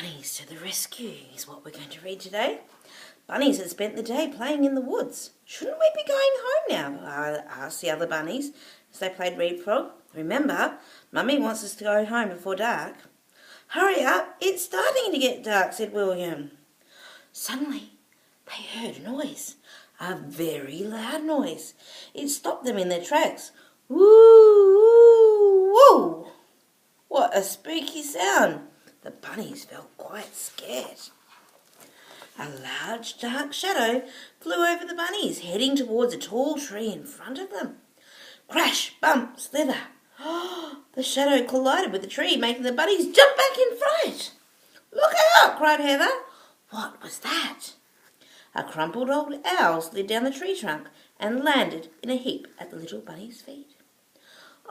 Bunnies to the rescue is what we're going to read today. Bunnies had spent the day playing in the woods. Shouldn't we be going home now? Asked the other bunnies as they played leapfrog. Remember, Mummy wants us to go home before dark. Hurry up, it's starting to get dark, said William. Suddenly, they heard a noise, a very loud noise. It stopped them in their tracks. Woo, woo, woo! What a spooky sound! The bunnies felt quite scared. A large dark shadow flew over the bunnies, heading towards a tall tree in front of them. Crash, bump, slither. The shadow collided with the tree, making the bunnies jump back in fright. Look out, cried Heather. What was that? A crumpled old owl slid down the tree trunk and landed in a heap at the little bunny's feet.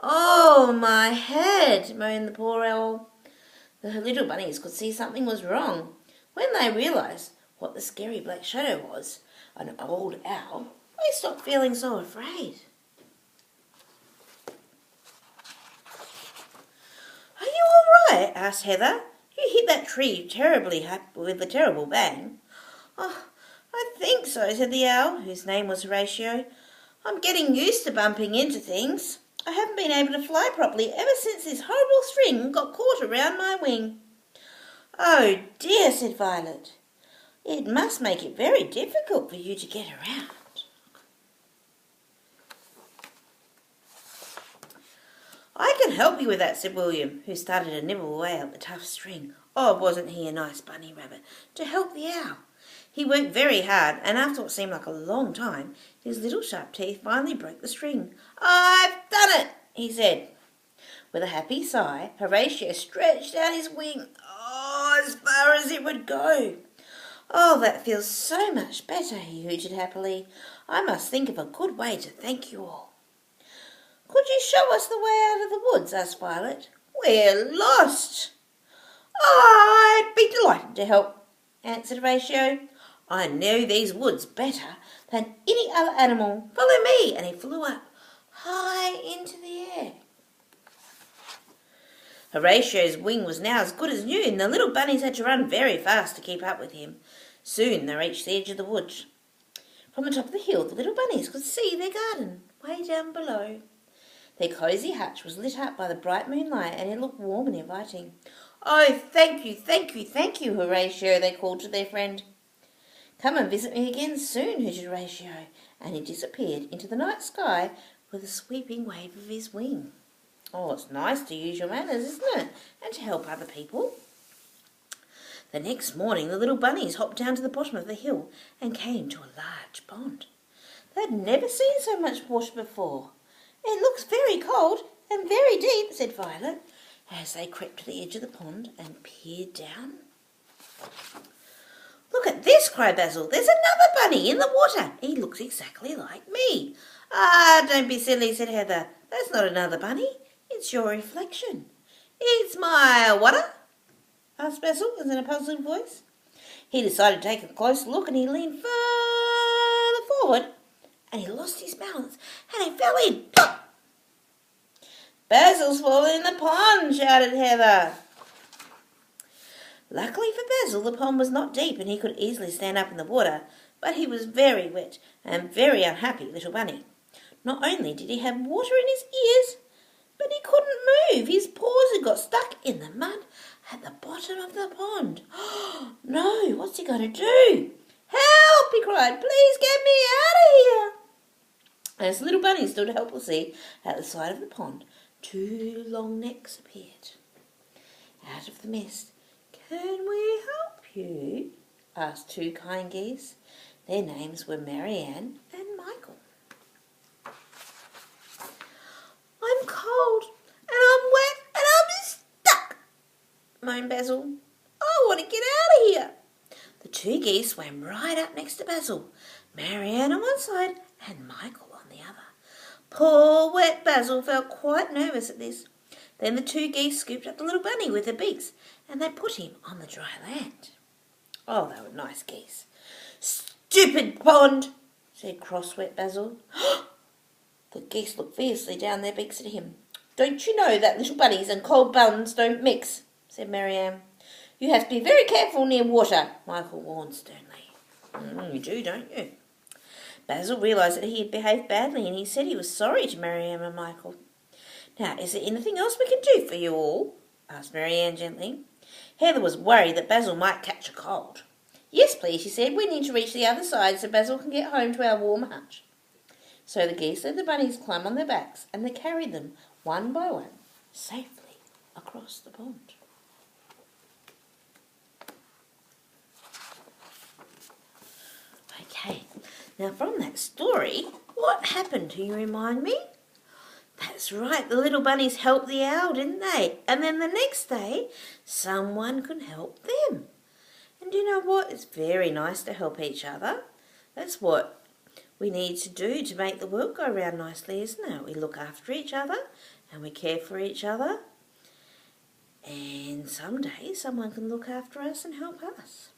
Oh, my head, moaned the poor owl. The little bunnies could see something was wrong. When they realised what the scary black shadow was, an old owl, they stopped feeling so afraid. Are you all right? Asked Heather. You hit that tree terribly with a terrible bang. Oh, I think so, said the owl, whose name was Horatio. I'm getting used to bumping into things. I haven't been able to fly properly ever since this horrible string got caught around my wing. Oh dear, said Violet. It must make it very difficult for you to get around. I can help you with that, said William, who started to nibble away at the tough string. Oh, wasn't he a nice bunny rabbit to help the owl? He worked very hard, and after what seemed like a long time, his little sharp teeth finally broke the string. I've done it, he said. With a happy sigh, Horatio stretched out his wing, as far as it would go. Oh, that feels so much better, he hooted happily. I must think of a good way to thank you all. Could you show us the way out of the woods? Asked Violet. We're lost. I'd be delighted to help, answered Horatio. I know these woods better than any other animal. Follow me. And he flew up high into the air. Horatio's wing was now as good as new, and the little bunnies had to run very fast to keep up with him. Soon they reached the edge of the woods. From the top of the hill, the little bunnies could see their garden way down below. Their cosy hutch was lit up by the bright moonlight, and it looked warm and inviting. Oh, thank you, thank you, thank you, Horatio, they called to their friend. Come and visit me again soon, hooted Horatio, and he disappeared into the night sky with a sweeping wave of his wing. Oh, it's nice to use your manners, isn't it? And to help other people. The next morning, the little bunnies hopped down to the bottom of the hill and came to a large pond. They'd never seen so much water before. It looks very cold and very deep, said Violet, as they crept to the edge of the pond and peered down. Look at this, cried Basil. There's another bunny in the water. He looks exactly like me. Ah, don't be silly, said Heather. That's not another bunny. It's your reflection. It's my what? Asked Basil in a puzzled voice. He decided to take a close look, and he leaned further forward, and he lost his balance, and he fell in. Plop! Basil's fallen in the pond, shouted Heather. Luckily for Basil, the pond was not deep, and he could easily stand up in the water, but he was very wet and very unhappy little bunny. Not only did he have water in his ears, but he couldn't move. His paws had got stuck in the mud at the bottom of the pond. Oh, no, what's he going to do? Help, he cried. Please get me out of here. As the little bunny stood helplessly at the side of the pond, two long necks appeared. Out of the mist. Can we help you? Asked two kind geese. Their names were Marianne and Michael. I'm cold, and I'm wet, and I'm stuck, moaned Basil. I want to get out of here. The two geese swam right up next to Basil, Marianne on one side and Michael on the other. Poor wet Basil felt quite nervous at this. Then the two geese scooped up the little bunny with their beaks, and they put him on the dry land. Oh, they were nice geese. Stupid pond, said cross wet Basil. The geese looked fiercely down their beaks at him. Don't you know that little bunnies and cold buns don't mix, said Marianne. You have to be very careful near water, Michael warned sternly. You do, don't you? Basil realised that he had behaved badly and he said he was sorry to Marianne and Michael. Now, is there anything else we can do for you all? Asked Marianne gently. Heather was worried that Basil might catch a cold. Yes, please, she said. We need to reach the other side so Basil can get home to our warm hutch. So the geese let the bunnies climb on their backs and they carried them, one by one, safely across the pond. Okay, now from that story, what happened? Do you remind me? That's right, the little bunnies helped the owl, didn't they? And then the next day, someone could help them. And you know what? It's very nice to help each other. That's what we need to do to make the world go round nicely, isn't it? We look after each other and we care for each other. And someday someone can look after us and help us.